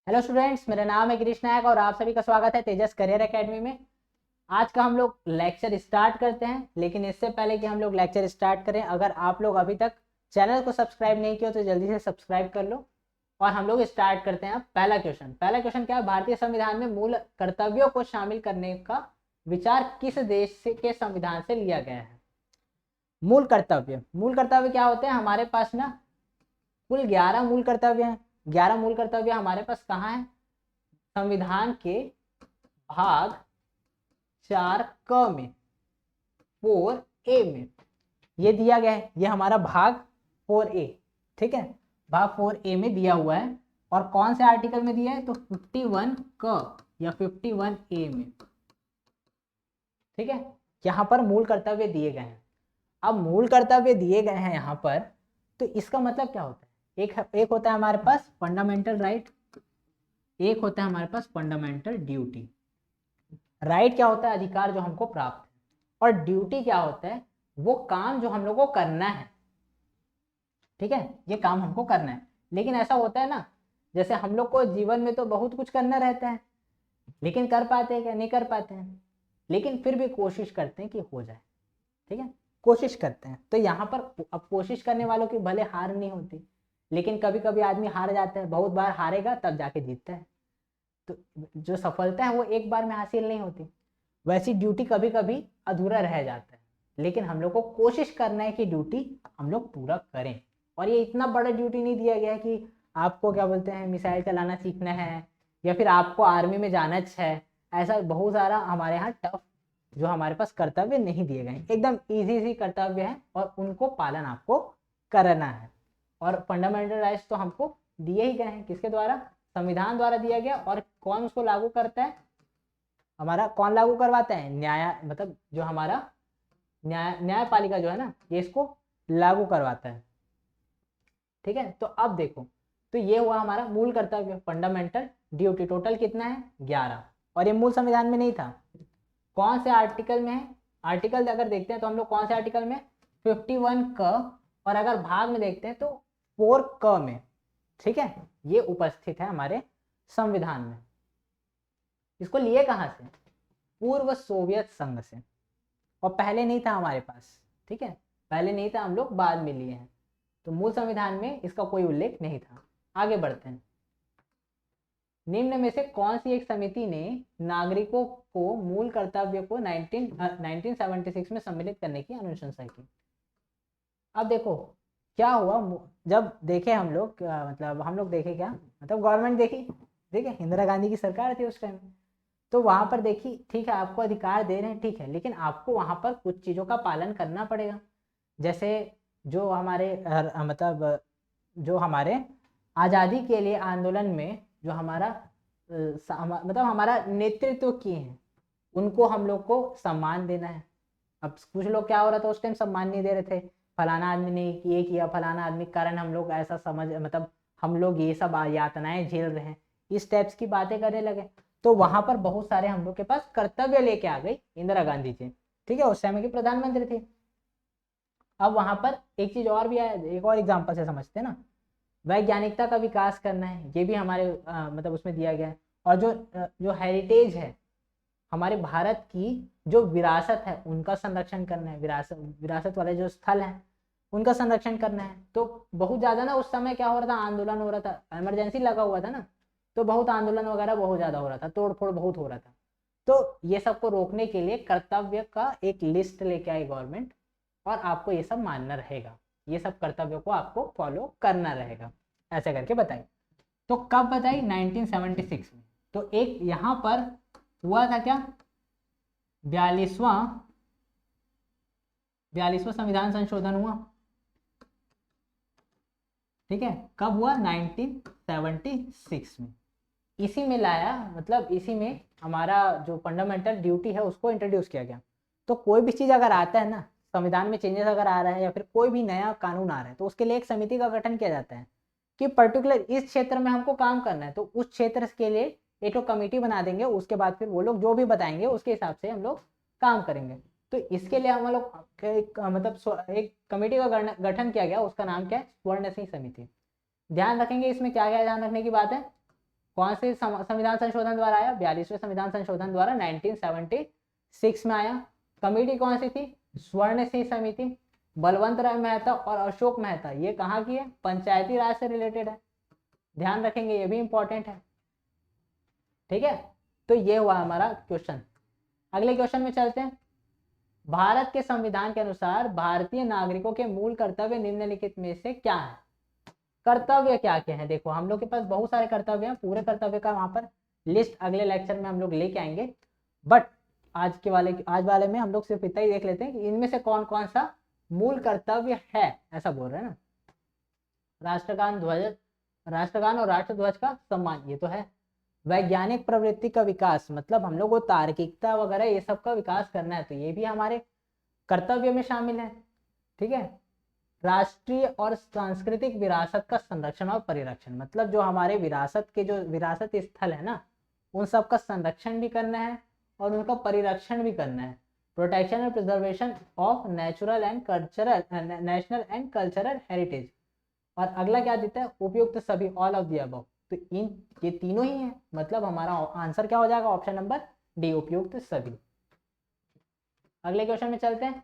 Hello students, मेरा नाम है गिरीश नायक और आप सभी का स्वागत है तेजस करियर एकेडमी में। आज का हम लोग लेक्चर स्टार्ट करते हैं, लेकिन इससे पहले कि हम लोग लेक्चर स्टार्ट करें, अगर आप लोग अभी तक चैनल को सब्सक्राइब नहीं किया तो जल्दी से सब्सक्राइब कर लो। और हम लोग स्टार्ट करते हैं। पहला क्वेश्चन क्या है? भारतीय संविधान में मूल कर्तव्यों को शामिल करने का विचार किस देश के संविधान से लिया गया है? मूल कर्तव्य क्या होते हैं? हमारे पास ना कुल 11 मूल कर्तव्य हैं। 11 मूल कर्तव्य हमारे पास कहाँ है? संविधान के भाग 4 क में 4A में ये दिया गया है। ये हमारा भाग 4A, ठीक है, भाग 4A में दिया हुआ है। और कौन से आर्टिकल में दिया है? तो 51 क या 51A में, ठीक है। यहाँ पर मूल कर्तव्य दिए गए हैं। अब मूल कर्तव्य दिए गए हैं यहाँ पर, तो इसका मतलब क्या होता है? एक होता है हमारे पास फंडामेंटल राइट, एक होता है हमारे पास फंडामेंटल ड्यूटी। राइट क्या होता है? अधिकार जो हमको प्राप्त है। और ड्यूटी क्या होता है? वो काम जो हम लोग को करना है, ठीक है, ये काम हमको करना है। लेकिन ऐसा होता है ना, जैसे हम लोग को जीवन में तो बहुत कुछ करना रहता है, लेकिन कर पाते हैं क्या? नहीं कर पाते हैं, लेकिन फिर भी कोशिश करते हैं कि हो जाए, ठीक है, कोशिश करते हैं। तो यहाँ पर अब कोशिश करने वालों की भले हार नहीं होती, लेकिन कभी कभी आदमी हार जाता है। बहुत बार हारेगा तब जाके जीतता है। तो जो सफलता है वो एक बार में हासिल नहीं होती। वैसी ड्यूटी कभी कभी अधूरा रह जाता है, लेकिन हम लोग को कोशिश करना है कि ड्यूटी हम लोग पूरा करें। और ये इतना बड़ा ड्यूटी नहीं दिया गया है कि आपको क्या बोलते हैं मिसाइल चलाना सीखना है या फिर आपको आर्मी में जाना है। ऐसा बहुत सारा हमारे यहाँ टफ जो हमारे पास कर्तव्य नहीं दिए गए हैं। एकदम इजी कर्तव्य है और उनको पालन आपको करना है। और फंडामेंटल राइट्स तो हमको दिए ही गए हैं। किसके द्वारा? संविधान द्वारा दिया गया। और कौन उसको लागू करता है? हमारा कौन लागू करवाता है? मतलब जो हमारा न्यायपालिका जो है ना, ये इसको लागू करवाता है, ठीक है। तो अब देखो, तो ये हुआ हमारा मूल कर्तव्य, फंडामेंटल ड्यूटी। टोटल कितना है? 11। और ये मूल संविधान में नहीं था। कौन से आर्टिकल में है? आर्टिकल अगर देखते हैं तो हम लोग कौन से आर्टिकल में? 51 क। और अगर भाग में देखते हैं तो 4 क में, ठीक है, ये उपस्थित है हमारे संविधान में। इसको लिए कहां से? पूर्व सोवियत संघ से। और पहले नहीं था हमारे पास, ठीक है, पहले नहीं था, हम लोग बाद में लिए हैं। तो मूल संविधान में इसका कोई उल्लेख नहीं था। आगे बढ़ते हैं। निम्न में से कौन सी एक समिति ने नागरिकों को मूल कर्तव्य को 1976 में सम्मिलित करने की अनुशंसा की? अब देखो क्या हुआ। जब देखे हम लोग, मतलब हम लोग देखे क्या, मतलब गवर्नमेंट देखी, देखिए इंदिरा गांधी की सरकार थी उस टाइम। तो वहां पर देखी, ठीक है, आपको अधिकार दे रहे हैं, ठीक है, लेकिन आपको वहां पर कुछ चीजों का पालन करना पड़ेगा। जैसे जो हमारे मतलब जो हमारे आज़ादी के लिए आंदोलन में जो हमारा मतलब हमारा नेतृत्व किए हैं, उनको हम लोग को सम्मान देना है। अब कुछ लोग क्या हो रहा था उस टाइम, सम्मान नहीं दे रहे थे। फलाना आदमी ने ये किया, फलाना आदमी के कारण हम लोग ऐसा समझ, मतलब हम लोग ये सब यातनाएं झेल रहे हैं, इस टाइप्स की बातें करने लगे। तो वहां पर बहुत सारे हम लोग के पास कर्तव्य लेके आ गई इंदिरा गांधी जी, ठीक है, उस समय की प्रधानमंत्री थी। अब वहां पर एक चीज और भी है, एक और एग्जाम्पल से समझते हैं ना। वैज्ञानिकता का विकास करना है, ये भी हमारे मतलब उसमें दिया गया है। और जो हेरिटेज है हमारे भारत की, जो विरासत है उनका संरक्षण करना है। विरासत वाले जो स्थल हैं उनका संरक्षण करना है। तो बहुत ज्यादा ना उस समय क्या हो रहा था, आंदोलन हो रहा था, इमरजेंसी लगा हुआ था ना, तो बहुत आंदोलन वगैरह बहुत ज्यादा हो रहा था, तोड़ फोड़ बहुत हो रहा था। तो ये सबको रोकने के लिए कर्तव्य का एक लिस्ट लेके आई गवर्नमेंट, और आपको ये सब मानना रहेगा, ये सब कर्तव्यों को आपको फॉलो करना रहेगा, ऐसे करके बताई। तो कब बताई? 1976 में। तो एक यहाँ पर हुआ था क्या? 42वां संविधान संशोधन हुआ, ठीक है। कब हुआ? 1976 में। इसी में लाया, मतलब इसी में हमारा जो फंडामेंटल ड्यूटी है उसको इंट्रोड्यूस किया गया। तो कोई भी चीज़ अगर आता है ना, संविधान में चेंजेस अगर आ रहा है या फिर कोई भी नया कानून आ रहा है, तो उसके लिए एक समिति का गठन किया जाता है कि पर्टिकुलर इस क्षेत्र में हमको काम करना है। तो उस क्षेत्र के लिए एक तो कमेटी बना देंगे, उसके बाद फिर वो लोग जो भी बताएंगे उसके हिसाब से हम लोग काम करेंगे। तो इसके लिए हम लोग मतलब एक कमेटी का गठन किया गया, उसका नाम क्या है? स्वर्ण सिंह समिति। ध्यान रखेंगे इसमें क्या क्या ध्यान रखने की बात है। कौन से संविधान संशोधन द्वारा आया? 42वें संविधान संशोधन द्वारा 1976 में आया। कमेटी कौन सी थी? स्वर्ण सिंह समिति। बलवंत राय मेहता और अशोक मेहता, ये कहाँ की है? पंचायती राज से रिलेटेड है, ध्यान रखेंगे, ये भी इंपॉर्टेंट है। ठीक है, तो ये हुआ हमारा क्वेश्चन। अगले क्वेश्चन में चलते हैं। भारत के संविधान के अनुसार भारतीय नागरिकों के मूल कर्तव्य निम्नलिखित में से क्या है? कर्तव्य क्या क्या है? देखो हम लोग के पास बहुत सारे कर्तव्य हैं, पूरे कर्तव्य का वहां पर लिस्ट अगले लेक्चर में हम लोग लेके आएंगे, बट आज वाले में हम लोग सिर्फ इतना ही देख लेते हैं कि इनमें से कौन कौन सा मूल कर्तव्य है, ऐसा बोल रहे हैं ना। राष्ट्रगान और राष्ट्रध्वज का सम्मान, ये तो है। वैज्ञानिक प्रवृत्ति का विकास, मतलब हम लोग को तार्किकता वगैरह ये सब का विकास करना है, तो ये भी हमारे कर्तव्य में शामिल है। ठीक है। राष्ट्रीय और सांस्कृतिक विरासत का संरक्षण और परिरक्षण, मतलब जो हमारे विरासत के जो विरासत स्थल है ना, उन सब का संरक्षण भी करना है और उनका परिरक्षण भी करना है। Protection and preservation of natural and cultural heritage. और अगला क्या देता है? उपयुक्त सभी, ऑल ऑफ द अबव। तो ये तीनों ही है, मतलब हमारा आंसर क्या हो जाएगा? ऑप्शन नंबर डी, उपयुक्त सभी। अगले क्वेश्चन में चलते हैं।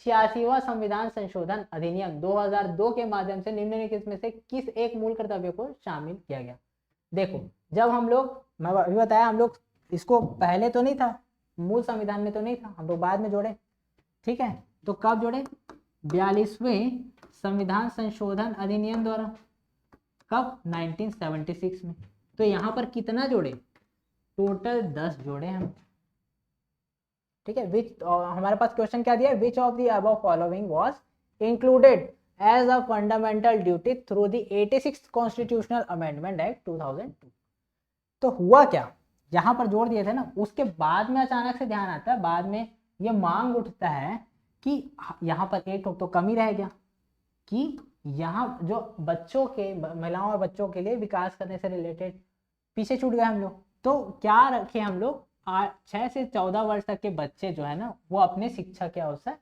86वां संविधान संशोधन अधिनियम 2002 के माध्यम से निम्नलिखित में से किस एक मूल कर्तव्य को शामिल किया गया? देखो जब हम लोग, मैं अभी बताया, हम लोग इसको पहले तो नहीं था, मूल संविधान में तो नहीं था, हम लोग बाद में जोड़े। ठीक है, तो कब जोड़े? 42वें संविधान संशोधन अधिनियम द्वारा। कब? 1976 में। तो यहाँ पर कितना जोड़े? टोटल 10 जोड़े हम। ठीक है, विच हमारे पास क्वेश्चन क्या दिया है? Which of the above following was included as a fundamental duty through the 86th constitutional amendment act 2002। तो हुआ क्या, यहाँ पर जोड़ दिए थे ना, उसके बाद में अचानक से ध्यान आता है, बाद में ये मांग उठता है कि यहाँ पर एक तो कमी रह गया कि यहाँ जो बच्चों के, महिलाओं और बच्चों के लिए विकास करने से रिलेटेड पीछे छूट गए हम लोग। तो क्या रखे हम लोग? 6 से 14 वर्ष तक के बच्चे जो है ना, वो अपने शिक्षा के अवसर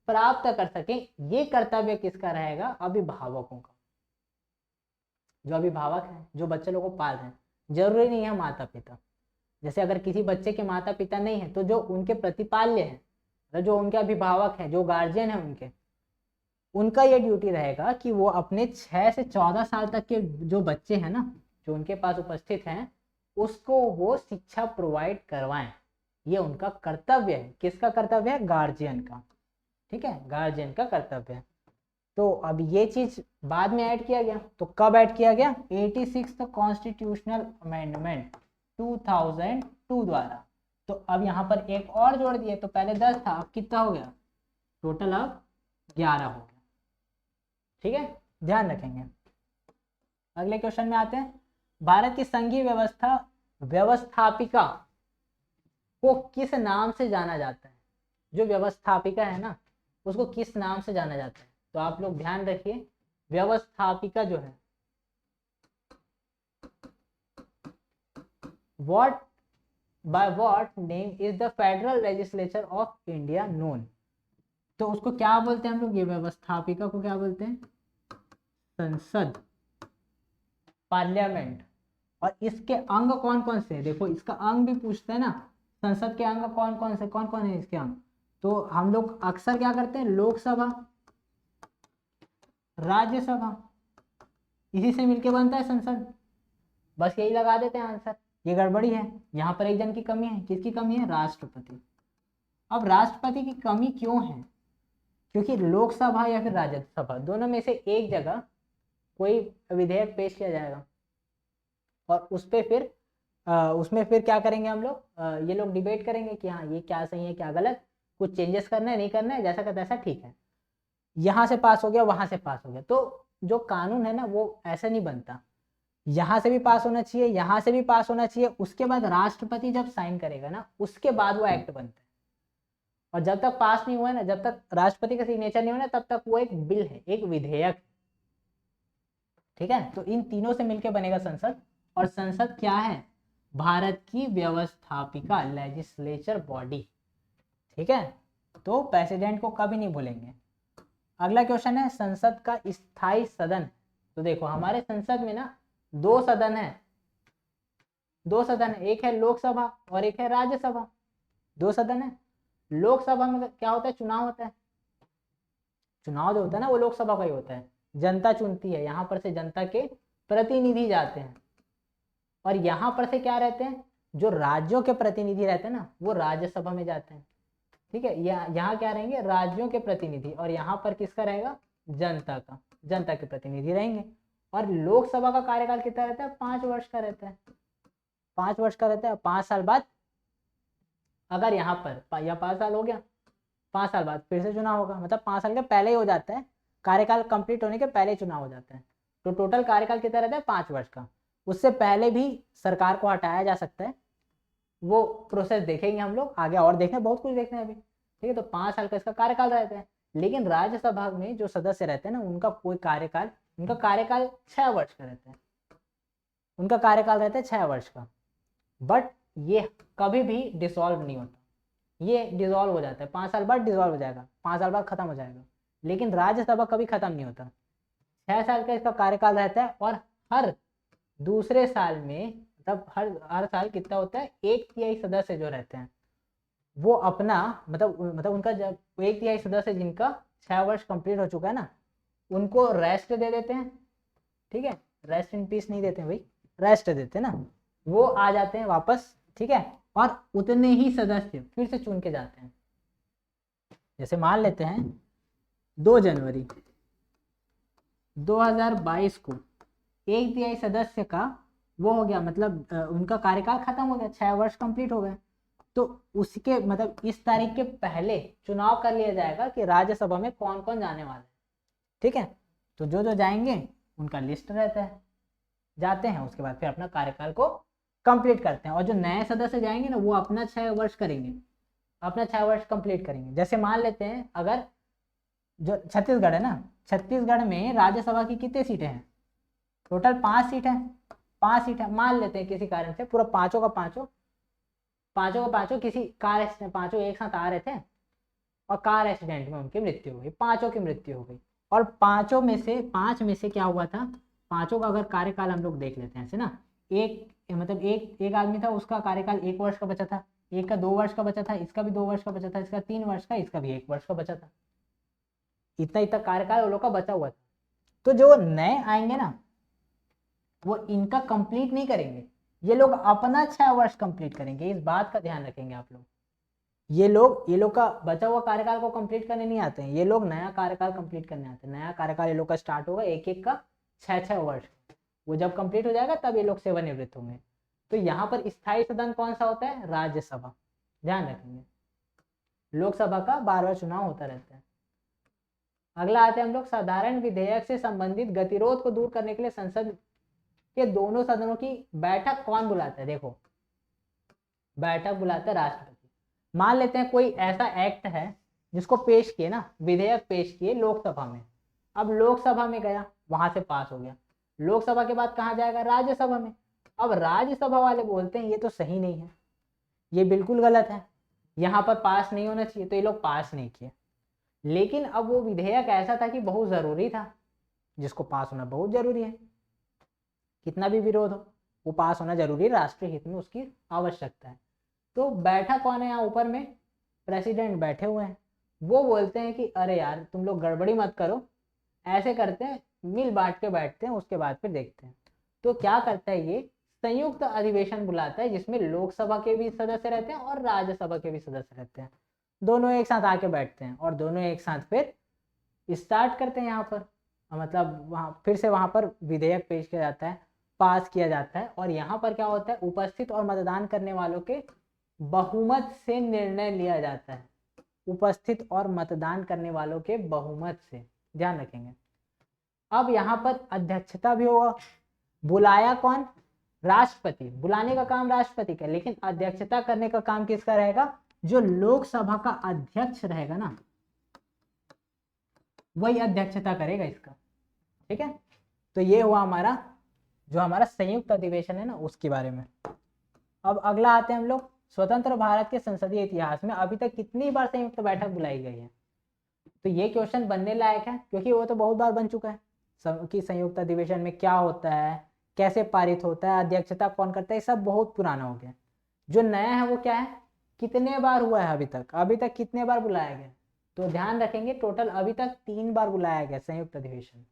प्राप्त कर सके। ये कर्तव्य किसका रहेगा? अभिभावकों का। जो अभिभावक हैं, जो बच्चे लोगों को पाल रहे हैं, जरूरी नहीं है माता पिता। जैसे अगर किसी बच्चे के माता पिता नहीं है, तो जो उनके प्रतिपाल्य हैं, जो उनके अभिभावक हैं, जो गार्जियन हैं, उनका ये ड्यूटी रहेगा कि वो अपने 6 से 14 साल तक के जो बच्चे हैं ना, जो उनके पास उपस्थित हैं, उसको वो शिक्षा प्रोवाइड करवाएं। ये उनका कर्तव्य है। किसका कर्तव्य है? गार्जियन का। ठीक है, गार्जियन का कर्तव्य है। तो अब ये चीज बाद में ऐड किया गया। तो कब ऐड किया गया? 86th कॉन्स्टिट्यूशनल अमेंडमेंट 2002 द्वारा। तो अब यहाँ पर एक और जोड़ दिए, तो पहले 10 था, अब कितना हो गया? टोटल अब 11 हो गया। ठीक है, ध्यान रखेंगे। अगले क्वेश्चन में आते हैं। भारत की संघीय व्यवस्थापिका को किस नाम से जाना जाता है? जो व्यवस्थापिका है ना, उसको किस नाम से जाना जाता है? तो आप लोग ध्यान रखिए, व्यवस्थापिका जो है, by what name is the Federal Legislature of India known? तो उसको क्या बोलते हैं हम लोग? ये व्यवस्थापिका को क्या बोलते हैं? संसद, पार्लियामेंट। और इसके अंग कौन कौन से? देखो इसका अंग भी पूछते हैं ना, संसद के अंग कौन कौन है इसके अंग? तो हम लोग अक्सर क्या करते हैं? लोकसभा, राज्यसभा, इसी से मिलके बनता है संसद। बस यही लगा देते हैं आंसर। ये गड़बड़ी है, यहाँ पर एक जन की कमी है। किसकी कमी है? राष्ट्रपति। अब राष्ट्रपति की कमी क्यों है? क्योंकि लोकसभा या फिर राज्यसभा, दोनों में से एक जगह कोई विधेयक पेश किया जाएगा और उसमें फिर क्या करेंगे हम लोग? ये लोग डिबेट करेंगे कि हाँ ये क्या सही है, क्या गलत, कुछ चेंजेस करना है, नहीं करना है, जैसा का तैसा ठीक है। यहाँ से पास हो गया, वहां से पास हो गया। तो जो कानून है ना, वो ऐसा नहीं बनता। यहाँ से भी पास होना चाहिए, यहाँ से भी पास होना चाहिए, उसके बाद राष्ट्रपति जब साइन करेगा ना, उसके बाद वो एक्ट बनता है। और जब तक पास नहीं हुआ है ना, जब तक राष्ट्रपति का सिग्नेचर नहीं हुआ ना, तब तक वो एक बिल है, एक विधेयक। ठीक है, तो इन तीनों से मिलकर बनेगा संसद। और संसद क्या है? भारत की व्यवस्थापिका, लेजिस्लेचर बॉडी। ठीक है, तो प्रेसिडेंट को कभी नहीं भूलेंगे। अगला क्वेश्चन है, संसद का स्थायी सदन। तो देखो हमारे संसद में ना 2 सदन है, दो सदन है, एक है लोकसभा और एक है राज्यसभा, दो सदन है। लोकसभा में क्या होता है, चुनाव होता है। चुनाव जो होता है ना वो लोकसभा का ही होता है, जनता चुनती है, यहाँ पर से जनता के प्रतिनिधि जाते हैं। और यहाँ पर से क्या रहते हैं, जो राज्यों के प्रतिनिधि रहते हैं ना वो राज्यसभा में जाते हैं। ठीक है, यहाँ क्या रहेंगे, राज्यों के प्रतिनिधि, और यहाँ पर किसका रहेगा, जनता का, जनता के प्रतिनिधि रहेंगे। और लोकसभा का कार्यकाल कितना रहता है, 5 वर्ष का रहता है, 5 वर्ष का रहता है। 5 साल बाद अगर यहाँ पर या 5 साल हो गया, 5 साल बाद फिर से चुनाव होगा, मतलब 5 साल के पहले ही हो जाता है, कार्यकाल कंप्लीट होने के पहले ही चुनाव हो जाता है। तो टोटल कार्यकाल कितना रहता है, 5 वर्ष का। उससे पहले भी सरकार को हटाया जा सकता है, वो प्रोसेस देखेंगे हम लोग आगे, और देखना बहुत कुछ देखना है अभी। ठीक है, तो 5 साल का इसका कार्यकाल रहता है। लेकिन राज्यसभा में जो सदस्य रहते हैं ना उनका कोई कार्यकाल, उनका कार्यकाल 6 वर्ष का रहता है, उनका कार्यकाल रहता है 6 वर्ष का। बट ये कभी भी डिसॉल्व नहीं होता, ये डिसॉल्व हो जाता है, 5 साल बाद डिसॉल्व हो जाएगा, 5 साल बाद खत्म हो जाएगा। लेकिन राज्यसभा कभी खत्म नहीं होता, 6 साल का इसका कार्यकाल रहता है। और हर दूसरे साल में, मतलब हर साल कितना होता है, 1/3 सदस्य जो रहते हैं वो अपना मतलब उनका जब 1/3 सदस्य जिनका 6 वर्ष कंप्लीट हो चुका है ना, उनको रेस्ट दे देते हैं। ठीक है, रेस्ट इन पीस नहीं देते हैं भाई, रेस्ट देते हैं ना, वो आ जाते हैं वापस। ठीक है, और उतने ही सदस्य फिर से चुन के जाते हैं। जैसे मान लेते हैं 2 जनवरी 2022 को 1/3 सदस्य का वो हो गया, मतलब उनका कार्यकाल खत्म हो गया, 6 वर्ष कंप्लीट हो गए। तो उसके मतलब इस तारीख के पहले चुनाव कर लिया जाएगा कि राज्यसभा में कौन कौन जाने वाला है। ठीक है, तो जो जो जाएंगे उनका लिस्ट रहता है, जाते हैं, उसके बाद फिर अपना कार्यकाल को कंप्लीट करते हैं। और जो नए सदस्य जाएंगे ना वो अपना 6 वर्ष करेंगे, अपना 6 वर्ष कंप्लीट करेंगे। जैसे मान लेते हैं अगर जो छत्तीसगढ़ है ना, छत्तीसगढ़ में राज्यसभा की कितनी सीटें हैं, टोटल 5 सीट है, 5 सीट है। मान लेते हैं किसी कारण से पूरा पांचों का पांचों किसी कार एक्सीडेंट, पांचों एक साथ आ रहे थे और कार एक्सीडेंट में उनकी मृत्यु हो गई, पांचों की मृत्यु हो गई। और 5 में से क्या हुआ था, पांचों का अगर कार्यकाल हम लोग देख लेते हैं ऐसे ना, एक आदमी था, उसका कार्यकाल 1 वर्ष का बचा था, एक का 2 वर्ष का बचा था, इसका भी 2 वर्ष का बचा था, इसका 3 वर्ष का, इसका भी 1 वर्ष का बचा था। इतना कार्यकाल वो लोग का बचा हुआ था। तो जो नए आएंगे ना वो इनका कंप्लीट नहीं करेंगे, ये लोग अपना 6 वर्ष कंप्लीट करेंगे। इस बात का ध्यान रखेंगे आप लोग। ये लोग का बचा हुआ कार्यकाल को कंप्लीट करने नहीं आते हैं, ये लोग नया कार्यकाल कंप्लीट करने आते हैं। नया कार्यकाल ये लोग का स्टार्ट होगा, एक का 6 वर्ष, वो जब कंप्लीट हो जाएगा तब ये लोग सेवानिवृत्त होंगे। तो यहाँ पर स्थायी सदन कौन सा होता है, राज्यसभा, ध्यान रखेंगे। लोकसभा का 12वां चुनाव होता रहता है। अगला आते हैं हम लोग, साधारण विधेयक से संबंधित गतिरोध को दूर करने के लिए संसद के दोनों सदनों की बैठक कौन बुलाता है। देखो, बैठक बुलाता है राष्ट्रपति। मान लेते हैं कोई ऐसा एक्ट है जिसको पेश किए ना, विधेयक पेश किए लोकसभा में, अब लोकसभा में गया, वहां से पास हो गया, लोकसभा के बाद कहाँ जाएगा, राज्यसभा में। अब राज्यसभा वाले बोलते हैं ये तो सही नहीं है, ये बिल्कुल गलत है, यहाँ पर पास नहीं होना चाहिए, तो ये लोग पास नहीं किए। लेकिन अब वो विधेयक ऐसा था कि बहुत जरूरी था, जिसको पास होना बहुत जरूरी है, कितना भी विरोध हो वो पास होना जरूरी है, राष्ट्रीय हित में उसकी आवश्यकता है। तो बैठा कौन है यहाँ ऊपर में, प्रेसिडेंट बैठे हुए हैं, वो बोलते हैं कि अरे यार तुम लोग गड़बड़ी मत करो, ऐसे करते हैं, मिल बांट के बैठते हैं, उसके बाद फिर देखते हैं। तो क्या करता है, ये संयुक्त अधिवेशन बुलाता है जिसमें लोकसभा के भी सदस्य रहते हैं और राज्यसभा के भी सदस्य रहते हैं, दोनों एक साथ आके बैठते हैं और दोनों एक साथ फिर स्टार्ट करते हैं। यहाँ पर मतलब वहाँ फिर से वहाँ पर विधेयक पेश किया जाता है, पास किया जाता है। और यहाँ पर क्या होता है, उपस्थित और मतदान करने वालों के बहुमत से निर्णय लिया जाता है, उपस्थित और मतदान करने वालों के बहुमत से, ध्यान रखेंगे। अब यहाँ पर अध्यक्षता भी होगा, बुलाया कौन, राष्ट्रपति, बुलाने का काम राष्ट्रपति का, लेकिन अध्यक्षता करने का काम किसका रहेगा, जो लोकसभा का अध्यक्ष रहेगा ना वही अध्यक्षता करेगा इसका। ठीक है, तो ये हुआ हमारा जो हमारा संयुक्त अधिवेशन है ना उसके बारे में। अब अगला आते हैं हम लोग, स्वतंत्र भारत के संसदीय इतिहास में अभी तक कितनी बार संयुक्त बैठक बुलाई गई है। तो ये क्वेश्चन बनने लायक है क्योंकि वो तो बहुत बार बन चुका है कि संयुक्त अधिवेशन में क्या होता है, कैसे पारित होता है, अध्यक्षता कौन करता है, ये सब बहुत पुराना हो गया। जो नया है वो क्या है, कितने बार हुआ है अभी तक कितने बार बुलाया गया, तो ध्यान रखेंगे टोटल अभी तक 3 बार बुलाया गया संयुक्त अधिवेशन।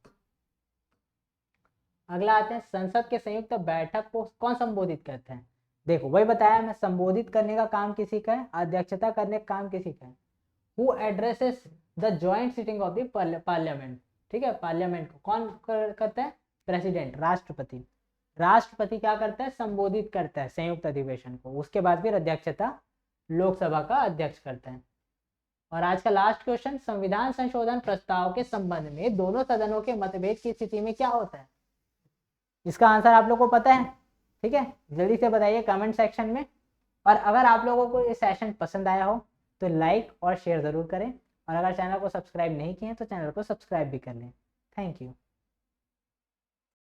अगला आते हैं, संसद के संयुक्त बैठक को कौन संबोधित करते हैं। देखो वही बताया मैं, संबोधित करने का काम किसी का है, अध्यक्षता करने का काम किसी का है। Who addresses the joint sitting of the parliament, ठीक है, पार्लियामेंट को कौन करता है, प्रेसिडेंट, राष्ट्रपति। राष्ट्रपति क्या करता है, संबोधित करता है संयुक्त अधिवेशन को, उसके बाद फिर अध्यक्षता लोकसभा का अध्यक्ष करता है। और आज का लास्ट क्वेश्चन, संविधान संशोधन प्रस्ताव के संबंध में दोनों सदनों के मतभेद की स्थिति में क्या होता है। इसका आंसर आप लोगों को पता है, ठीक है, जल्दी से बताइए कमेंट सेक्शन में। और अगर आप लोगों को ये सेशन पसंद आया हो तो लाइक और शेयर ज़रूर करें, और अगर चैनल को सब्सक्राइब नहीं किए तो चैनल को सब्सक्राइब भी कर लें। Thank you.